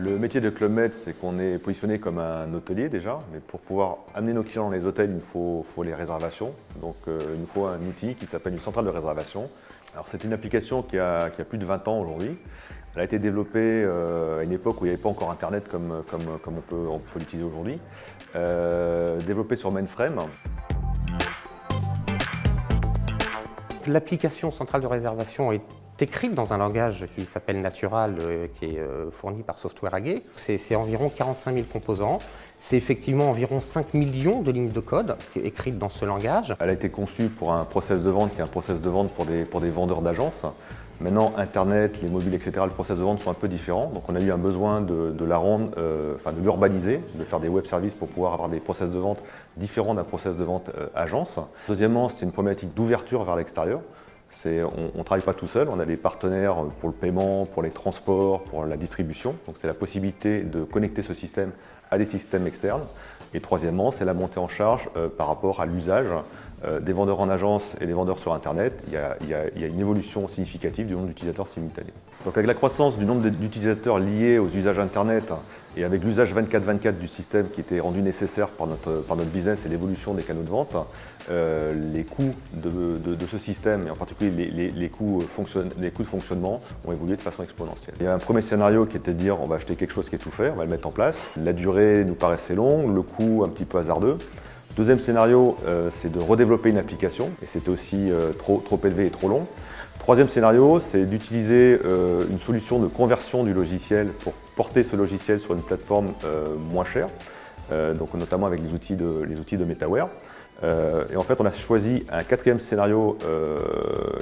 Le métier de Club Med, c'est qu'on est positionné comme un hôtelier déjà, mais pour pouvoir amener nos clients dans les hôtels, il nous faut les réservations. Donc il nous faut un outil qui s'appelle une centrale de réservation. Alors c'est une application qui a plus de 20 ans aujourd'hui. Elle a été développée à une époque où il n'y avait pas encore Internet comme on peut l'utiliser aujourd'hui. Développée sur mainframe. L'application centrale de réservation est écrite dans un langage qui s'appelle Natural, qui est fourni par Software AG. C'est environ 45 000 composants. C'est effectivement environ 5 millions de lignes de code écrites dans ce langage. Elle a été conçue pour un process de vente qui est un process de vente pour des vendeurs d'agences. Maintenant, Internet, les mobiles, etc., le process de vente sont un peu différents. Donc on a eu un besoin de la rendre, de l'urbaniser, de faire des web services pour pouvoir avoir des process de vente différents d'un process de vente agence. Deuxièmement, c'est une problématique d'ouverture vers l'extérieur. On ne travaille pas tout seul, on a des partenaires pour le paiement, pour les transports, pour la distribution. Donc c'est la possibilité de connecter ce système à des systèmes externes. Et troisièmement, c'est la montée en charge par rapport à l'usage des vendeurs en agence et des vendeurs sur Internet. Il y a une évolution significative du nombre d'utilisateurs simultanés. Donc avec la croissance du nombre d'utilisateurs liés aux usages Internet et avec l'usage 24/24 du système qui était rendu nécessaire par notre business et l'évolution des canaux de vente, les coûts de ce système, et en particulier les coûts de fonctionnement, ont évolué de façon exponentielle. Il y a un premier scénario qui était de dire on va acheter quelque chose qui est tout fait, on va le mettre en place. La durée nous paraissait longue, le coût un petit peu hasardeux. Deuxième scénario, c'est de redévelopper une application, et c'était aussi trop élevé et trop long. Troisième scénario, c'est d'utiliser une solution de conversion du logiciel pour porter ce logiciel sur une plateforme moins chère, donc notamment avec les outils de Metaware. Et en fait, on a choisi un quatrième scénario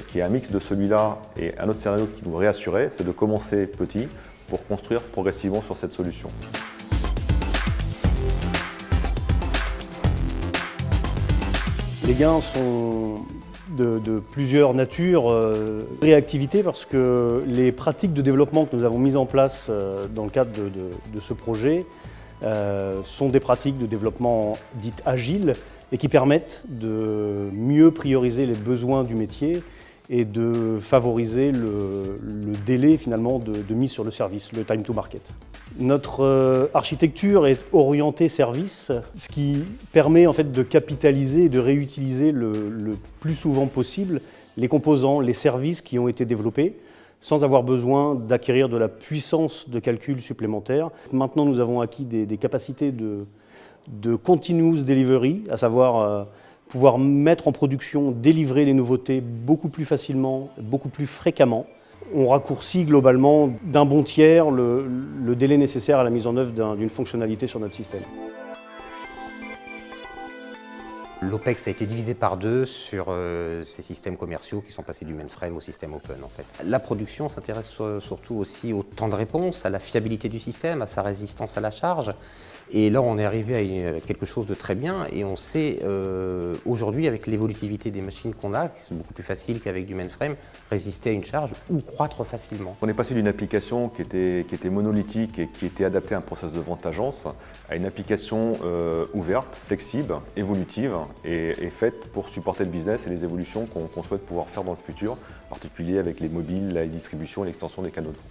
qui est un mix de celui-là et un autre scénario qui nous réassurait, c'est de commencer petit pour construire progressivement sur cette solution. Les gains sont de plusieurs natures. Réactivité, parce que les pratiques de développement que nous avons mises en place dans le cadre de ce projet sont des pratiques de développement dites agiles et qui permettent de mieux prioriser les besoins du métier et de favoriser le délai finalement de mise sur le service, le time to market. Notre architecture est orientée service, ce qui permet en fait de capitaliser et de réutiliser le plus souvent possible les composants, les services qui ont été développés, sans avoir besoin d'acquérir de la puissance de calcul supplémentaire. Maintenant, nous avons acquis des capacités de continuous delivery, à savoir pouvoir mettre en production, délivrer les nouveautés beaucoup plus facilement, beaucoup plus fréquemment. On raccourcit globalement d'un bon tiers le délai nécessaire à la mise en œuvre d'une fonctionnalité sur notre système. L'OPEX a été divisé par 2 sur ces systèmes commerciaux qui sont passés du mainframe au système open en fait. La production s'intéresse surtout aussi au temps de réponse, à la fiabilité du système, à sa résistance à la charge. Et là, on est arrivé à quelque chose de très bien et on sait aujourd'hui, avec l'évolutivité des machines qu'on a, qui sont beaucoup plus faciles qu'avec du mainframe, résister à une charge ou croître facilement. On est passé d'une application qui était monolithique et qui était adaptée à un process de vente agence à une application ouverte, flexible, évolutive et faite pour supporter le business et les évolutions qu'on souhaite pouvoir faire dans le futur, en particulier avec les mobiles, la distribution et l'extension des canaux de vente.